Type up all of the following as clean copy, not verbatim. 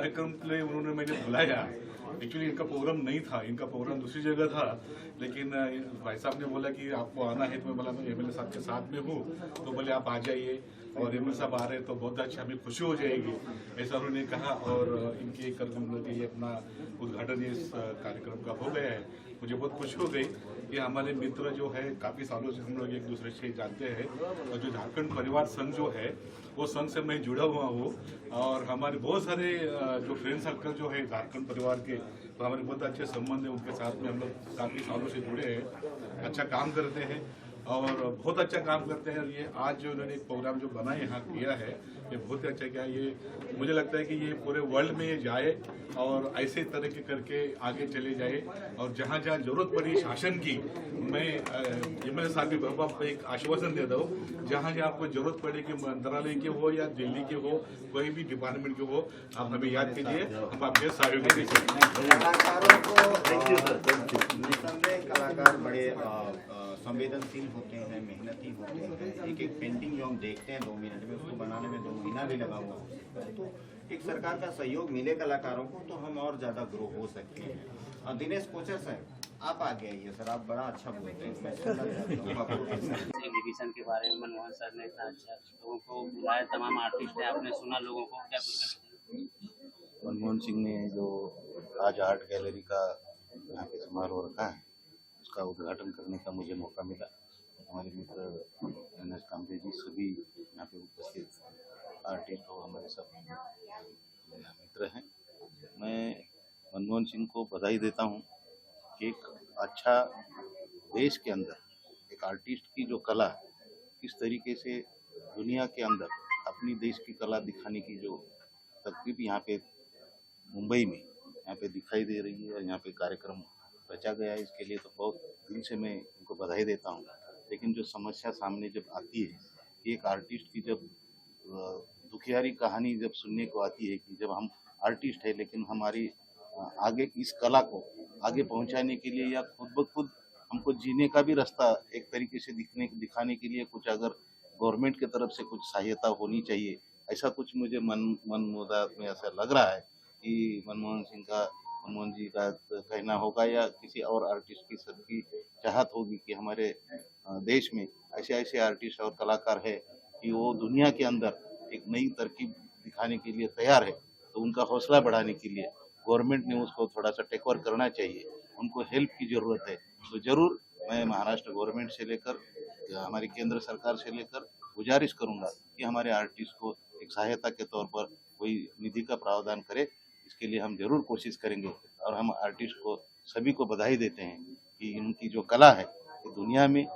कार्यक्रम के लिए उन्होंने मैंने बुलाया। एक्चुअली इनका प्रोग्राम नहीं था, इनका प्रोग्राम दूसरी जगह था, लेकिन भाई साहब ने बोला कि आपको आना है, तो मैं बोला मैं एमएलए साहब के साथ में हूँ, तो बोले आप आ जाइए, और एमएलए साहब आ रहे हैं तो बहुत अच्छा, हमें खुशी हो जाएगी, ऐसा उन्होंने कहा। और इनके ये अपना उद्घाटन इस कार्यक्रम का हो गया है। मुझे बहुत खुशी हो गई कि हमारे मित्र जो है काफ़ी सालों से हम लोग एक दूसरे से जानते हैं, और जो झारखंड परिवार संघ जो है वो संघ से मैं जुड़ा हुआ हूँ, और हमारे बहुत सारे जो फ्रेंड सर्कल जो है झारखंड परिवार के, तो हमारे बहुत अच्छे संबंध है उनके साथ में। हम लोग काफ़ी सालों से जुड़े हैं, अच्छा काम करते हैं और बहुत अच्छा काम करते हैं। ये आज जो उन्होंने एक प्रोग्राम जो बना यहाँ किया है, ये बहुत ही अच्छा किया। ये मुझे लगता है कि ये पूरे वर्ल्ड में ये जाए और ऐसे तरह के करके आगे चले जाए, और जहाँ जहाँ जरूरत पड़ी शासन की, मैं एमएलए साहब भी बाबा एक आश्वासन देता हूँ, जहाँ जहाँ आपको जरूरत पड़ेगी, मंत्रालय के हो या दिल्ली के हो, कोई भी डिपार्टमेंट के हो, आप हमें याद कीजिए, हम आपके सहयोग देंगे। कलाकारों को निसंदेह कलाकार बड़े संवेदनशील होते हैं, मेहनती होते हैं। एक एक पेंटिंग जो हम देखते हैं 2 मिनट में, उसको बनाने में 2 महीना भी लगा हुआ होता है। तो एक सरकार का सहयोग मिले कलाकारों को तो हम और ज़्यादा ग्रो हो सकते हैं। और दिनेश कोचर साहब, आप आगे आइए सर, आप बड़ा अच्छा बोलते हैं। एग्जीबिशन के बारे में मनमोहन सर ने इतना अच्छा लोगों को बुलाया, तमाम आर्टिस्ट हैं, आपने सुना लोगों को, क्या कुछ? मनमोहन सिंह ने जो आज आर्ट गैलरी का यहाँ पे समारोह रखा है, उसका उद्घाटन करने का मुझे मौका मिला। हमारे मित्र एनएस कामरे जी सभी यहाँ पे उपस्थित आर्टिस्ट और हमारे सब मित्र हैं। मैं मनमोहन सिंह को बधाई देता हूँ कि एक अच्छा देश के अंदर एक आर्टिस्ट की जो कला किस तरीके से दुनिया के अंदर अपनी देश की कला दिखाने की जो तरकीब यहाँ पे मुंबई में यहाँ पे दिखाई दे रही है, यहाँ पे कार्यक्रम रचा गया है, इसके लिए तो बहुत दिल से मैं उनको बधाई देता हूँ। लेकिन जो समस्या सामने जब आती है, एक आर्टिस्ट की जब दुखियारी कहानी जब सुनने को आती है कि जब हम आर्टिस्ट है लेकिन हमारी आगे इस कला को आगे पहुंचाने के लिए या खुद ब खुद हमको जीने का भी रास्ता एक तरीके से दिखाने के लिए कुछ अगर गवर्नमेंट की तरफ से कुछ सहायता होनी चाहिए, ऐसा कुछ मुझे मन मुदात में ऐसा लग रहा है कि मनमोहन जी का कहना होगा या किसी और आर्टिस्ट की सबकी चाहत होगी कि हमारे देश में ऐसे ऐसे आर्टिस्ट और कलाकार है कि वो दुनिया के अंदर एक नई तरकीब दिखाने के लिए तैयार है। तो उनका हौसला बढ़ाने के लिए गवर्नमेंट ने उसको थोड़ा सा टेक ओवर करना चाहिए, उनको हेल्प की ज़रूरत है। तो ज़रूर मैं महाराष्ट्र गवर्नमेंट से लेकर हमारी केंद्र सरकार से लेकर गुजारिश करूंगा कि हमारे आर्टिस्ट को एक सहायता के तौर पर कोई निधि का प्रावधान करे। इसके लिए हम जरूर कोशिश करेंगे और हम आर्टिस्ट को सभी को बधाई देते हैं कि उनकी जो कला है वो दुनिया में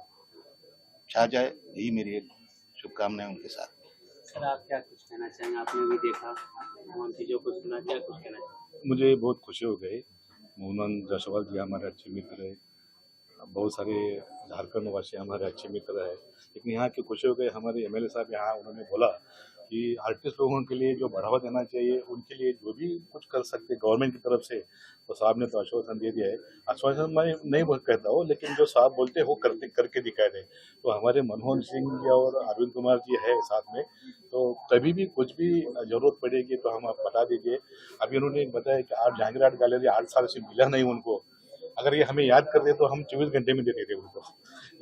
छा जाए, यही मेरी एक शुभकामनाएं उनके साथ। सर आप क्या कुछ कहना चाहेंगे? आपने भी देखा तमाम चीज़ों को सुना, क्या कुछ कहना चाहेंगे? मुझे बहुत खुशी हो गई। मोहन जायसवाल जी हमारे अच्छे मित्र है, बहुत सारे झारखंड वासी हमारे अच्छे मित्र है, लेकिन यहाँ की खुशी हो गई। हमारे एमएलए साहब यहाँ उन्होंने बोला कि आर्टिस्ट लोगों के लिए जो बढ़ावा देना चाहिए, उनके लिए जो भी कुछ कर सकते गवर्नमेंट की तरफ से, तो साहब ने तो आश्वासन दे दिया है। आश्वासन मैं नहीं कहता हूँ, लेकिन जो साहब बोलते हैं वो करके दिखाए थे। तो हमारे मनमोहन सिंह जी और अरविंद कुमार जी है साथ में, तो कभी भी कुछ भी जरूरत पड़ेगी तो हम आप बता दीजिए। अभी उन्होंने बताया कि आर्ट जहांगीर आर्ट गैलरी 8 साल से मिला नहीं उनको, अगर ये हमें याद कर दे तो हम 24 घंटे में दे देते उनको,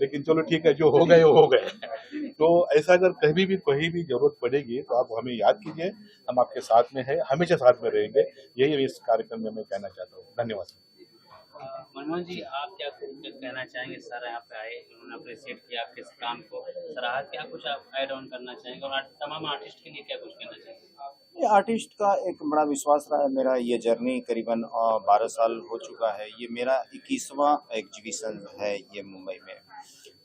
लेकिन चलो ठीक है, जो हो गए वो हो गए। तो ऐसा अगर कहीं भी जरूरत पड़ेगी तो आप हमें याद कीजिए, हम आपके साथ में है, हमेशा साथ में रहेंगे। यही इस कार्यक्रम में मैं कहना चाहता हूँ। धन्यवाद। मनमोहन जी आप क्या कुछ कहना चाहेंगे? सर यहाँ पे आए, उन्होंने अप्रिशिएट किया आपके इस काम को, सराहा, क्या कुछ आप ऐड ऑन करना चाहेंगे और तमाम आर्टिस्ट के लिए क्या कुछ कहना चाहेंगे? ये आर्टिस्ट का एक बड़ा विश्वास रहा है मेरा। ये जर्नी करीबन 12 साल हो चुका है। ये मेरा 21वां एग्जीबिशन है ये मुंबई में।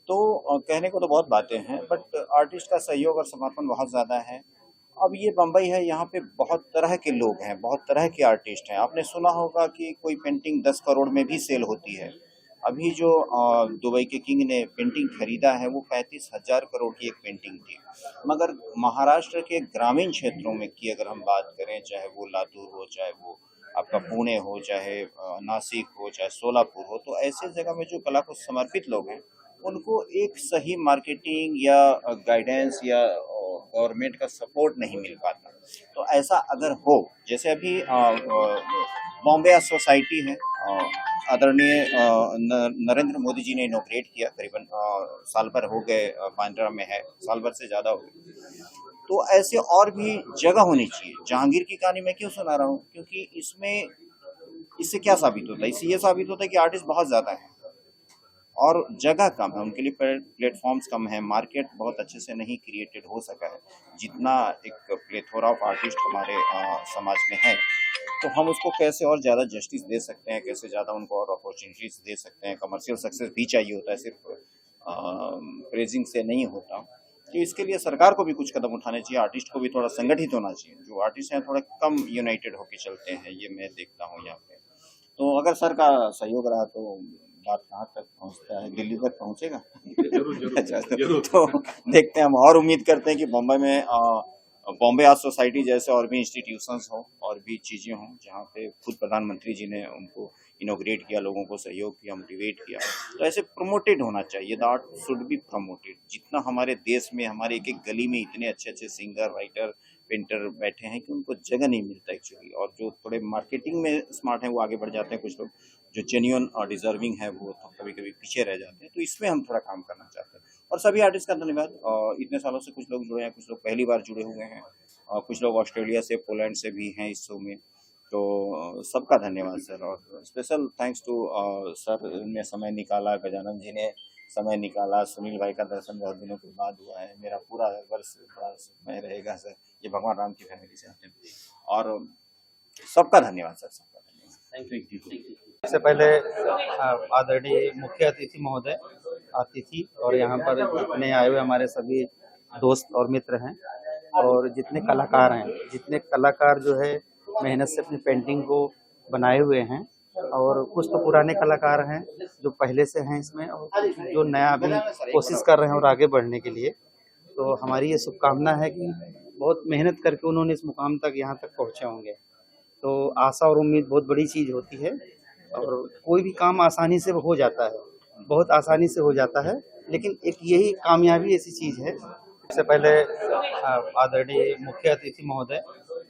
तो कहने को तो बहुत बातें हैं, बट आर्टिस्ट का सहयोग और समर्पण बहुत ज़्यादा है। अब ये बम्बई है, यहाँ पे बहुत तरह के लोग हैं, बहुत तरह के आर्टिस्ट हैं। आपने सुना होगा कि कोई पेंटिंग 10 करोड़ में भी सेल होती है। अभी जो दुबई के किंग ने पेंटिंग खरीदा है वो 35,000 करोड़ की एक पेंटिंग थी। मगर महाराष्ट्र के ग्रामीण क्षेत्रों में की अगर हम बात करें, चाहे वो लातूर हो, चाहे वो आपका पुणे हो, चाहे नासिक हो, चाहे सोलापुर हो, तो ऐसे जगह में जो कला को समर्पित लोग हैं उनको एक सही मार्केटिंग या गाइडेंस या गवर्नमेंट का सपोर्ट नहीं मिल पाता। तो ऐसा अगर हो, जैसे अभी बॉम्बे सोसाइटी है, आदरणीय नरेंद्र मोदी जी ने इनोग्रेट किया, करीबन साल भर हो गए, बांद्रा में है, साल भर से ज्यादा हो गए। तो ऐसे और भी जगह होनी चाहिए। जहांगीर की कहानी मैं क्यों सुना रहा हूँ, क्योंकि इससे क्या साबित होता है, इससे ये साबित होता है कि आर्टिस्ट बहुत ज्यादा है और जगह कम है, उनके लिए प्लेटफॉर्म्स कम है, मार्केट बहुत अच्छे से नहीं क्रिएटेड हो सका है। जितना एक प्लेथोरा ऑफ आर्टिस्ट हमारे समाज में है, तो हम उसको कैसे और ज़्यादा जस्टिस दे सकते हैं, कैसे ज़्यादा उनको और अपॉर्चुनिटीज दे सकते हैं। कमर्शियल सक्सेस भी चाहिए होता है, सिर्फ प्रेजिंग से नहीं होता। तो इसके लिए सरकार को भी कुछ कदम उठाने चाहिए, आर्टिस्ट को भी थोड़ा संगठित होना चाहिए। जो आर्टिस्ट हैं थोड़ा कम यूनाइटेड होकर चलते हैं, ये मैं देखता हूँ यहाँ पे। तो अगर सर का सहयोग रहा तो बात कहाँ तक पहुँचता है, दिल्ली तक पहुँचेगा। जरूर जरूर अच्छा, जरूर। तो देखते हैं हम, और उम्मीद करते हैं कि बम्बई में बॉम्बे आर्ट सोसाइटी जैसे और भी इंस्टीट्यूशंस हो और भी चीज़ें हों, जहाँ पे खुद प्रधानमंत्री जी ने उनको इनोग्रेट किया, लोगों को सहयोग किया, मोटिवेट किया। तो ऐसे प्रमोटेड होना चाहिए, the art should be promoted. जितना हमारे देश में, हमारे एक एक गली में इतने अच्छे अच्छे सिंगर, राइटर, पेंटर बैठे हैं कि उनको जगह नहीं मिलता एक्चुअली। और जो थोड़े मार्केटिंग में स्मार्ट हैं वो आगे बढ़ जाते हैं, कुछ लोग जो जेन्युइन और डिजर्विंग है वो तो कभी कभी पीछे रह जाते हैं। तो इसमें हम थोड़ा काम करना चाहते हैं। और सभी आर्टिस्ट का धन्यवाद। इतने सालों से कुछ लोग जुड़े हैं, कुछ लोग पहली बार जुड़े हुए हैं, कुछ लोग ऑस्ट्रेलिया से, पोलैंड से भी हैं इस शो में। तो सबका धन्यवाद सर, और स्पेशल थैंक्स टू सर ने समय निकाला, गजानन जी ने समय निकाला, सुनील भाई का दर्शन बहुत दिनों के बाद हुआ है। मेरा पूरा वर्ष बड़ा समय रहेगा सर, ये भगवान राम की फैमिली से आते हैं। और सबका धन्यवाद सर, सबका धन्यवाद। Thank you. सबसे पहले आदरणीय मुख्य अतिथि महोदय, अतिथि और यहाँ पर जितने आए हुए हमारे सभी दोस्त और मित्र हैं, और जितने कलाकार जो है मेहनत से अपनी पेंटिंग को बनाए हुए हैं, और कुछ तो पुराने कलाकार हैं जो पहले से हैं इसमें, और कुछ जो नया अभी कोशिश कर रहे हैं और आगे बढ़ने के लिए। तो हमारी ये शुभकामना है कि बहुत मेहनत करके उन्होंने इस मुकाम तक, यहाँ तक पहुँचे होंगे। तो आशा और उम्मीद बहुत बड़ी चीज़ होती है, और कोई भी काम आसानी से हो जाता है, बहुत आसानी से हो जाता है, लेकिन एक यही कामयाबी ऐसी चीज़ है। सबसे पहले आदरणीय मुख्य अतिथि महोदय,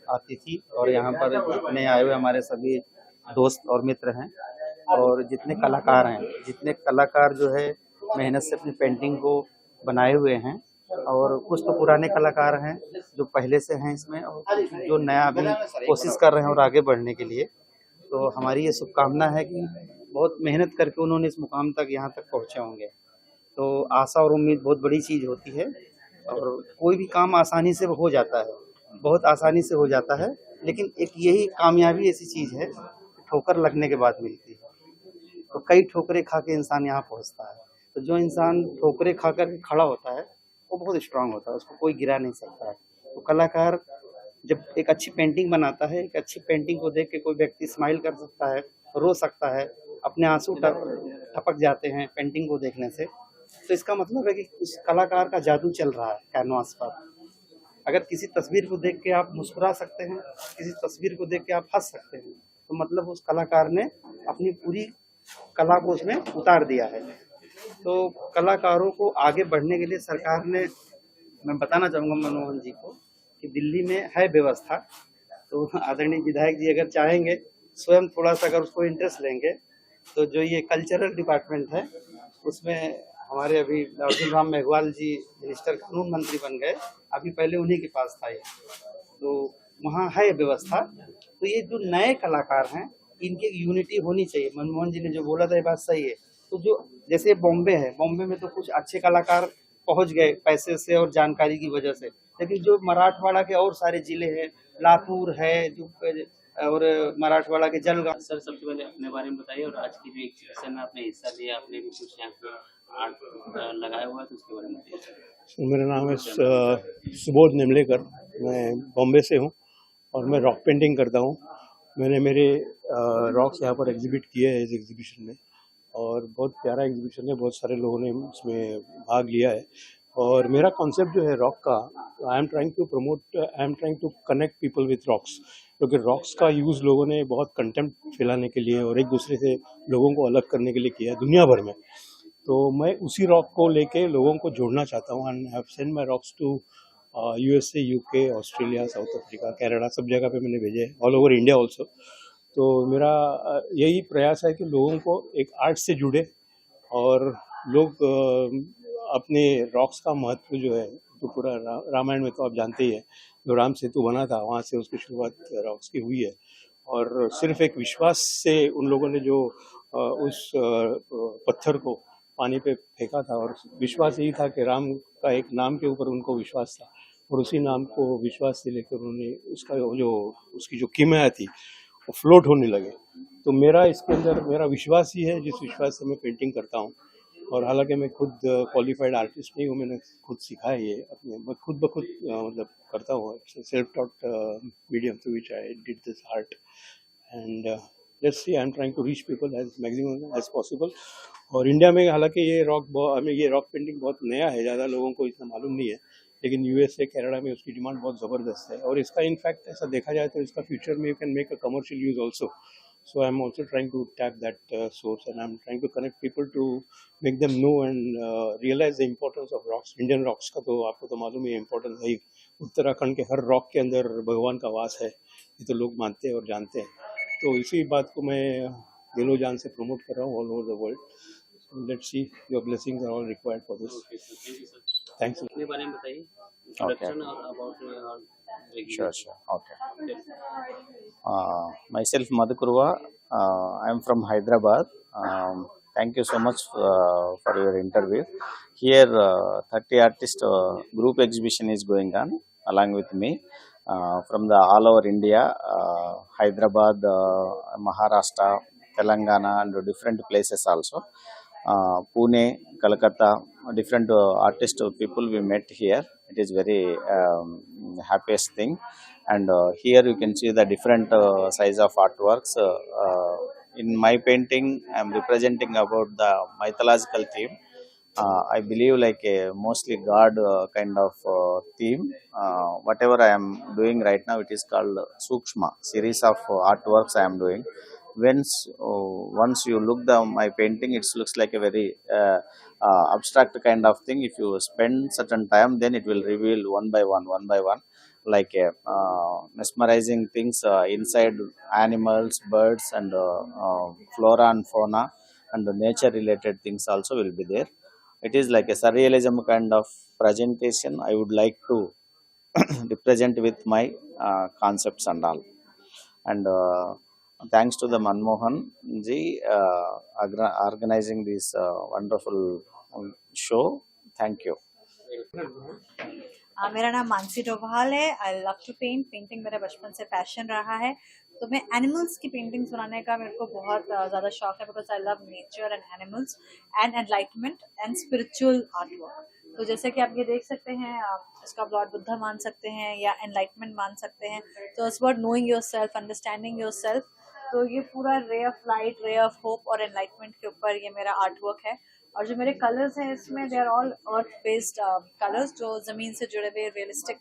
अतिथि और यहाँ पर जितने आए हुए हमारे सभी दोस्त और मित्र हैं, और जितने कलाकार जो है मेहनत से अपनी पेंटिंग को बनाए हुए हैं, और कुछ तो पुराने कलाकार हैं जो पहले से हैं इसमें, और कुछ जो नया अभी कोशिश कर रहे हैं और आगे बढ़ने के लिए। तो हमारी ये शुभकामना है कि बहुत मेहनत करके उन्होंने इस मुकाम तक, यहाँ तक पहुँचे होंगे। तो आशा और उम्मीद बहुत बड़ी चीज़ होती है, और कोई भी काम आसानी से हो जाता है, बहुत आसानी से हो जाता है, लेकिन एक यही कामयाबी ऐसी चीज़ है, ठोकर लगने के बाद मिलती है। तो कई ठोकरें खा के इंसान यहाँ पहुँचता है। तो जो इंसान ठोकरें खा कर खड़ा होता है वो बहुत स्ट्रांग होता है, उसको कोई गिरा नहीं सकता है। तो कलाकार जब एक अच्छी पेंटिंग बनाता है, एक अच्छी पेंटिंग को देख के कोई व्यक्ति स्माइल कर सकता है, रो सकता है, अपने आंसू टपक जाते हैं पेंटिंग को देखने से, तो इसका मतलब है कि उस कलाकार का जादू चल रहा है कैनवास पर। अगर किसी तस्वीर को देख के आप मुस्कुरा सकते हैं, किसी तस्वीर को देख के आप हंस सकते हैं, तो मतलब उस कलाकार ने अपनी पूरी कला को उसमें उतार दिया है। तो कलाकारों को आगे बढ़ने के लिए सरकार ने, मैं बताना चाहूँगा मनमोहन जी को, कि दिल्ली में है व्यवस्था। तो आदरणीय विधायक जी अगर चाहेंगे, स्वयं थोड़ा सा अगर उसको इंटरेस्ट लेंगे, तो जो ये कल्चरल डिपार्टमेंट है उसमें हमारे अभी अर्जुन राम मेघवाल जी मिनिस्टर कानून मंत्री बन गए, अभी पहले उन्हीं के पास था ये, तो वहाँ है व्यवस्था। तो ये जो नए कलाकार हैं इनकी यूनिटी होनी चाहिए। मनमोहन जी ने जो बोला था ये बात सही है। तो जो जैसे बॉम्बे है, बॉम्बे में तो कुछ अच्छे कलाकार पहुंच गए पैसे से और जानकारी की वजह से, लेकिन जो मराठवाड़ा के और सारे जिले हैं, लातूर है जो, और मराठवाड़ा के जलगांव। सर सबसे पहले अपने बारे में बताइए, और आज की जो एग्जीबिशन में आपने हिस्सा लिया, आपने भी कुछ यहाँ पे आर्ट लगाया हुआ है, तो उसके बारे में बताइए। मेरा नाम है सुबोध निमलेकर, मैं बॉम्बे से हूँ और मैं रॉक पेंटिंग करता हूँ। मैंने मेरे रॉक्स यहाँ पर एग्जिबिट किए हैं इस एग्जीबिशन में, और बहुत प्यारा एग्जीबिशन है, बहुत सारे लोगों ने उसमें भाग लिया है। और मेरा कॉन्सेप्ट जो है रॉक का, I am trying to connect people with rocks, क्योंकि रॉक्स का यूज़ लोगों ने बहुत कंटेम्प्ट फैलाने के लिए और एक दूसरे से लोगों को अलग करने के लिए किया है दुनिया भर में। तो मैं उसी रॉक को लेके लोगों को जोड़ना चाहता हूँ, and have send my rocks to USA, UK, Australia, South Africa, Canada, सब जगह पे मैंने भेजे हैं, ऑल ओवर इंडिया ऑल्सो। तो मेरा यही प्रयास है कि लोगों को एक आर्ट से जुड़े और लोग अपने रॉक्स का महत्व जो है, तो पूरा रामायण में तो आप जानते ही हैं, जो राम सेतु बना था वहाँ से उसकी शुरुआत रॉक्स की हुई है। और सिर्फ एक विश्वास से उन लोगों ने जो उस पत्थर को पानी पे फेंका था, और विश्वास यही था कि राम का एक नाम के ऊपर उनको विश्वास था, और उसी नाम को विश्वास से लेकर उन्होंने उसका जो उसकी जो कीमिया थी वो फ्लोट होने लगे। तो मेरा इसके अंदर मेरा विश्वास ही है, जिस विश्वास से मैं पेंटिंग करता हूँ। और हालांकि मैं खुद क्वालिफाइड आर्टिस्ट नहीं हूँ, मैंने खुद सीखा है ये अपने, मैं खुद ब खुद मतलब करता हूँ, self taught medium through which I did this art. And let's see, I am trying to reach people as maximum as possible. और इंडिया में हालांकि ये रॉक पेंटिंग बहुत नया है, ज़्यादा लोगों को इतना मालूम नहीं है, लेकिन USA, कनाडा में उसकी डिमांड बहुत ज़बरदस्त है। और इसका इनफैक्ट ऐसा देखा जाए तो इसका फ्यूचर में you can make a commercial use also. So I'm also trying to tap that source, and I'm trying to connect people to make them know and realize the importance of rocks. Indian rocks का तो आपको तो मालूम ही है, importance है ही। उत्तराखंड के हर rock के अंदर भगवान का वास है, ये तो लोग मानते हैं और जानते हैं। तो इसी बात को मैं दिलो जान से प्रमोट कर रहा हूँ all over the world. Let's see, your blessings are all required for this. Thanks. अपने बारे में बताइए, Okay. इंट्रोडक्शन और about Sure, sure. Okay. Myself Madhukurva. I am from Hyderabad. Thank you so much for your interview. Here, 30 artist group exhibition is going on along with me from the all over India, Hyderabad, Maharashtra, Telangana, and different places also. Pune, Kolkata, different artist people we met here. It is very happiest thing. And here you can see the different size of artworks. In my painting, I am representing about the mythological theme. I believe like a mostly God kind of theme. Whatever I am doing right now, it is called Sukshma series of artworks I am doing. Once you look my painting, it looks like a very abstract kind of thing. If you spend certain time, then it will reveal one by one, like mesmerizing things inside animals, birds, and flora and fauna, and the nature related things also will be there. It is like a surrealism kind of presentation I would like to represent with my concepts and all. And thanks to the Manmohan ji organizing this wonderful show. Thank you. मेरा नाम मानसी डोभाल है। I love to paint. Painting मेरा बचपन से passion रहा है, तो मैं एनिमल्स की पेंटिंग्स बनाने का मेरे को बहुत ज़्यादा शौक है, because I love nature and animals and enlightenment and spiritual art work. तो जैसे कि आप ये देख सकते हैं, आप इसका लॉर्ड बुद्धा मान सकते हैं या एनलाइटमेंट मान सकते हैं। तो it's about knowing your self, understanding your self. तो ये पूरा ray of light, ray of hope और एनलाइटमेंट के ऊपर ये मेरा आर्ट वर्क है। और जो मेरे कलर्स हैं इसमें they are all earth based colours, जो ज़मीन से जुड़े हुए realistic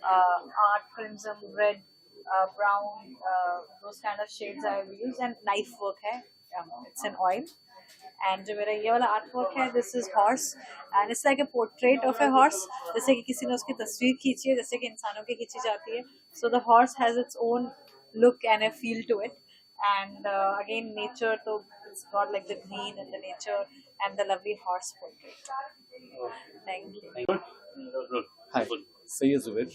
art, crimson, red, brown, those kind of shades I use, and knife work है, इट्स एन ऑयल। एंड जो मेरा ये वाला आर्ट वर्क है, this is horse and it's like a portrait of a horse, जैसे कि किसी ने उसकी तस्वीर खींची है, जैसे कि इंसानों की खींची जाती है। So the horse has its own look and a feel to it. And again, nature, so it's got like the green and the nature and the lovely horse portrait. Thank you. हाय, सैयद जुबैर,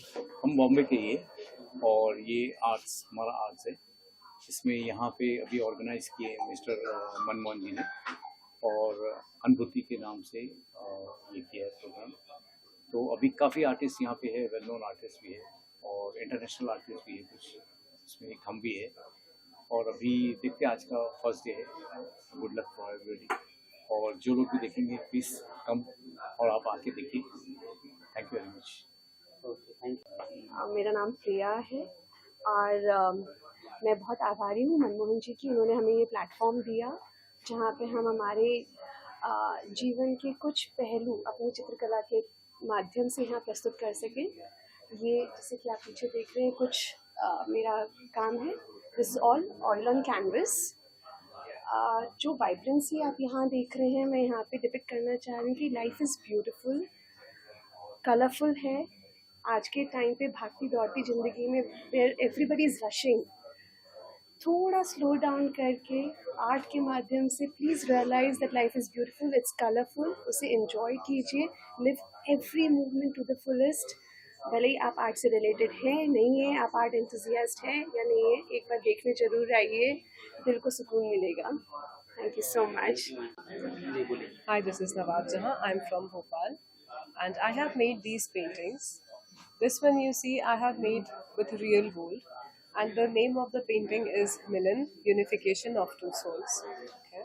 हम बॉम्बे के ये, और ये arts हमारा arts है। इसमें यहाँ पे अभी ऑर्गेनाइज किए मिस्टर मनमोहन जी ने, और अनुभूति के नाम से ये किया है प्रोग्राम। तो अभी काफ़ी आर्टिस्ट यहाँ पे है, वेल नोन आर्टिस्ट भी है और इंटरनेशनल आर्टिस्ट भी है कुछ, इसमें एक हम भी है। और अभी देखते हैं, आज का फर्स्ट डे है। गुड लक फॉर एवरीबॉडी, और जो लोग भी देखेंगे प्लीज़ कम और आप आके देखिए। Thank you very much. मेरा नाम प्रिया है और मैं बहुत आभारी हूँ मनमोहन जी की, उन्होंने हमें ये प्लेटफॉर्म दिया जहाँ पे हम हमारे जीवन के कुछ पहलू अपनी चित्रकला के माध्यम से यहाँ प्रस्तुत कर सकें। ये जैसे कि आप पीछे देख रहे हैं, कुछ मेरा काम है, this all oil on canvas. जो वाइब्रेंसी आप यहाँ देख रहे हैं, मैं यहाँ पे डिपिक्ट करना चाह रही हूँ कि लाइफ इज़ ब्यूटीफुल, कलरफुल है, आज के टाइम पे भागती दौड़ती ज़िंदगी में वेयर एवरीबडी इज़ रशिंग, थोड़ा स्लो डाउन करके आर्ट के माध्यम से please realise that life is beautiful, it's colourful, उसे एंजॉय कीजिए, live every moment to the fullest. भले ही आप आर्ट से रिलेटेड हैं नहीं है, आप आर्ट एंथुजियास्ट हैं या नहीं है, एक बार देखने जरूर आइए, दिल को सुकून मिलेगा। Thank you so much. Hi, this is Nawab Jahan. I'm from Bhopal and I have made these paintings. This one you see I have made with real gold and the name of the painting is Milan, Unification of Two Souls. Okay.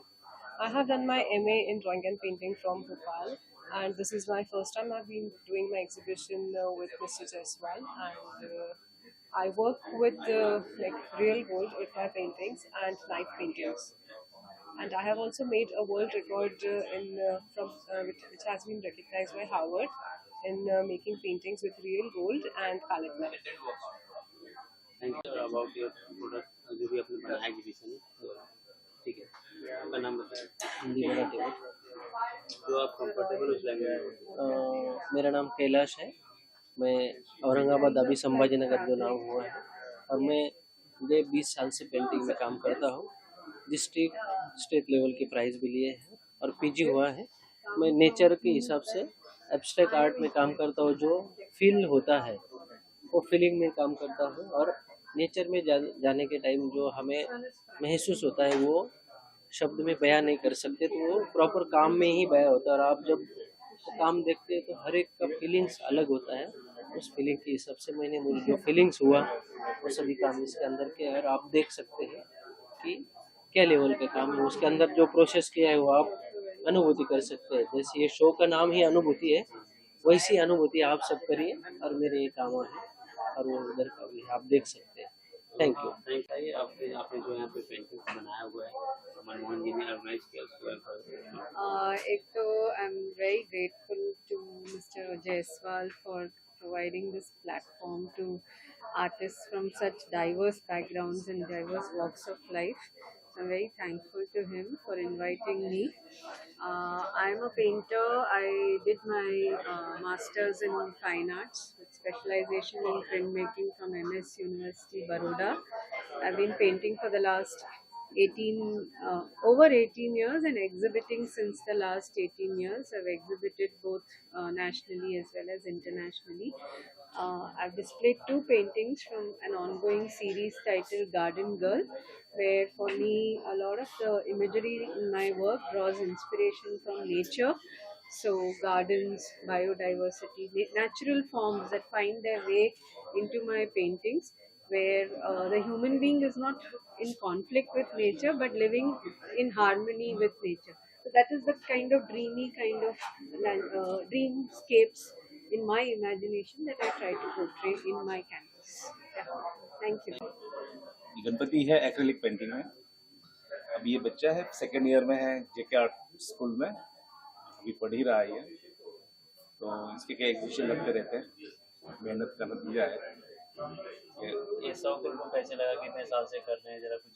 I have done my MA in drawing and painting from Bhopal and this is my first time I've been doing my exhibition with Mr. Jaiswal and I work with like real gold with my paintings and knife paintings. And I have also made a world record which has been recognized by Harvard in making paintings with real gold and palette knife. Thank you about your product जो भी आपने बनाया exhibition में, तो ठीक है, आपका नाम बताएं। हिंदी मराठी में जो आप कंफर्टेबल उस लैंग्वेज में। मेरा नाम कैलाश है, मैं औरंगाबाद अभी संभाजी नगर जो नाम हुआ है और मैं 20 साल से पेंटिंग में काम करता हूँ। डिस्ट्रिक्ट स्टेट लेवल की प्राइज़ भी लिए हैं और पीजी हुआ है। मैं नेचर के हिसाब से एब्स्ट्रैक्ट आर्ट में काम करता हूँ, जो फील होता है वो फीलिंग में काम करता हूँ और नेचर में जाने के टाइम जो हमें महसूस होता है वो शब्द में बयां नहीं कर सकते, तो वो प्रॉपर काम में ही बयां होता है। और आप जब काम देखते हैं तो हर एक का फीलिंग्स अलग होता है। उस फीलिंग के हिसाब से मैंने मुझे जो फीलिंग्स हुआ वो सभी काम इसके अंदर के, और आप देख सकते हैं कि क्या लेवल का काम है। उसके अंदर जो प्रोसेस किया है वो आप अनुभूति कर सकते हैं। जैसे ये शो का नाम ही अनुभूति है, वैसी अनुभूति आप सब करिए और मेरे ये काम है और वो उधर का भी आप देख सकते हैं। Thank you. आपने जो यहाँ पे पेंटिंग बनाया हुआ है मनमोहन जी ने ऑर्गेनाइज किया, उसको एक तो I am very grateful to mister Jaiswal for providing this platform to artists from such diverse backgrounds and diverse walks of life. So I'm very thankful to him for inviting me. I'm a painter. I did my master's in fine arts with specialization in printmaking from MS University, Baroda. I've been painting for the last over 18 years and exhibiting since the last 18 years. I've exhibited both nationally as well as internationally. I've displayed 2 paintings from an ongoing series titled Garden Girl, where for me a lot of the imagery in my work draws inspiration from nature. So gardens, biodiversity, natural forms that find their way into my paintings, where the human being is not in conflict with nature but living in harmony with nature. So that is the kind of dreamy kind of dreamscapes in my imagination that I try to portray in my canvas. Yeah. Thank you. Ganpati है acrylic painting में। अभी ये बच्चा है, second year में है जेके art school में, अभी पढ़ ही रहा है ये। तो इसके क्या एग्जीबिशन लगते रहते हैं, मेहनत करना दिया है। ये शौक उनको कैसे लगा, कितने साल से कर रहे हैं जरा कुछ?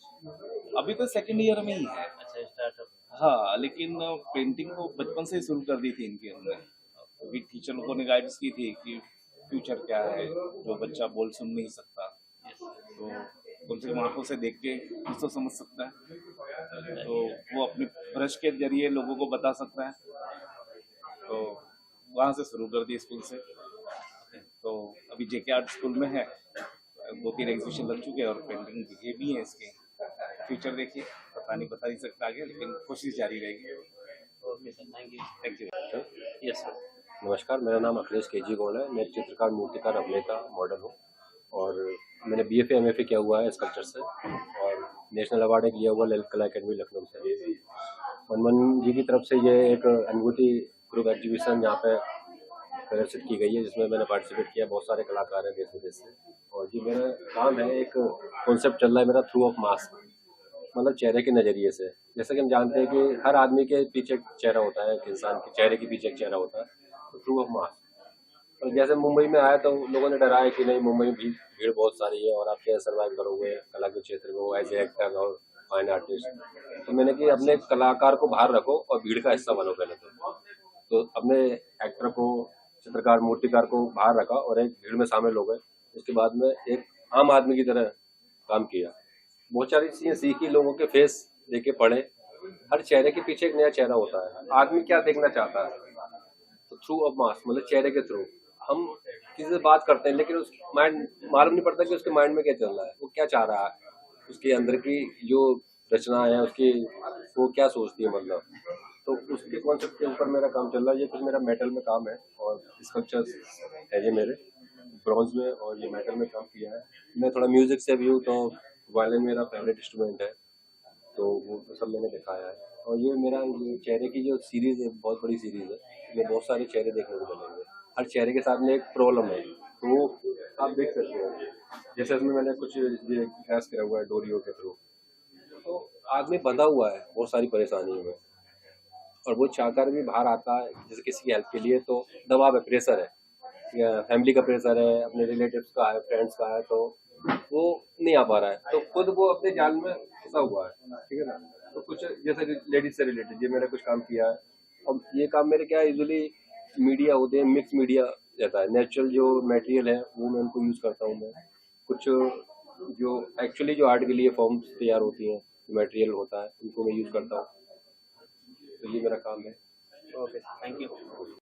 अभी तो सेकंड ईयर में ही है। अच्छा, स्टार्टअप। हाँ, लेकिन पेंटिंग को बचपन से ही शुरू कर दी थी इनके अंदर, क्योंकि टीचर लोगों ने गाइडेंस की थी कि फ्यूचर क्या है, जो बच्चा बोल सुन नहीं सकता तो कम से कम आंखों से देख के कुछ तो समझ सकता है, तो वो अपने ब्रश के जरिए लोगों को बता सकता है। तो वहाँ से शुरू कर दी स्कूल से। तो अभी जेके आर्ट स्कूल में है, 2-3 एग्जीबिशन लग चुके हैं और पेंटिंग दिखे भी हैं इसके। फ्यूचर देखिए, बता नहीं सकता आगे, लेकिन कोशिश जारी रहेगी। Okay sir, thank you. Yes sir, नमस्कार, मेरा नाम अखिलेश केजी गौड़ है। मैं चित्रकार, मूर्तिकार, अभिनेता, मॉडल हूँ और मैंने BFA MFA किया हुआ है स्कल्पचर से और नेशनल अवार्ड लिया हुआ ललित कला अकेडमी लखनऊ से। मनमोहन जी की तरफ से ये एक अनुभूति ग्रुप एग्जीबिशन यहाँ पे प्रदर्शित की गई है, जिसमें मैंने पार्टिसिपेट किया। बहुत सारे कलाकार हैं देश विदेश से। और जी मेरा काम है, एक कॉन्सेप्ट चल रहा है मेरा, थ्रू ऑफ मास्क, मतलब चेहरे के नज़रिए से। जैसे कि हम जानते हैं कि हर आदमी के पीछे एक चेहरा होता है, एक इंसान के चेहरे के पीछे एक चेहरा होता है, तो थ्रू ऑफ मास्क। और जैसे मुंबई में आया तो लोगों ने डराया कि नहीं, मुंबई में भीड़ बहुत सारी है और आप कैसे सर्वाइव करोगे कला के क्षेत्र में, वो एज ए एक्टर और फाइन आर्टिस्ट। तो मैंने कि अपने कलाकार को बाहर रखो और भीड़ का हिस्सा बनो पहले तो अपने एक्टर को, चित्रकार मूर्तिकार को बाहर रखा और एक भीड़ में शामिल हो गए। उसके बाद में एक आम आदमी की तरह काम किया, बहुत सारी चीजें सीखी, लोगों के फेस देखे पढ़े। हर चेहरे के पीछे एक नया चेहरा होता है, आदमी क्या देखना चाहता है, तो थ्रू ऑफ मास्क मतलब चेहरे के थ्रू हम किसी से बात करते हैं, लेकिन उस माइंड मालूम नहीं पड़ता कि उसके माइंड में क्या चल रहा है, वो क्या चाह रहा है, उसके अंदर की जो रचना है उसकी वो क्या सोचती है, मतलब तो उसके कॉन्सेप्ट के ऊपर मेरा काम चल रहा है। ये कुछ मेरा मेटल में काम है और स्कल्पचर्स है ये मेरे ब्रॉन्ज में, और ये मेटल में काम किया है। मैं थोड़ा म्यूजिक से भी हूँ, तो वायलिन मेरा फेवरेट इंस्ट्रूमेंट है, तो वो सब मैंने दिखाया है। और ये मेरा ये चेहरे की जो सीरीज़ है बहुत बड़ी सीरीज़ है, इसमें बहुत सारे चेहरे देखने को मिलेंगे। हर चेहरे के साथ में एक प्रॉब्लम है, तो आप देख सकते हो। जैसे इसमें मैंने कुछ ये गैस किया हुआ है डोरियों के थ्रू, तो आदमी बंधा हुआ है बहुत सारी परेशानियों में, और वो चाहकर भी बाहर आता है जैसे किसी की हेल्प के लिए, तो दबाव है, प्रेशर है, या फैमिली का प्रेशर है, अपने रिलेटिव्स का है, फ्रेंड्स का है, तो वो नहीं आ पा रहा है, तो खुद वो अपने जाल में फंसा हुआ है, ठीक है ना। तो कुछ जैसे लेडीज से रिलेटेड ये मैंने कुछ काम किया है। अब ये काम मेरे क्या यूजुअली मीडिया होते हैं, मिक्स मीडिया रहता है, नेचुरल जो मटेरियल है वो मैं उनको यूज़ करता हूँ। मैं कुछ जो एक्चुअली जो आर्ट के लिए फॉर्म्स तैयार होती हैं, मटेरियल होता है, उनको मैं यूज़ करता हूँ, तो ये मेरा काम है। Okay, thank you.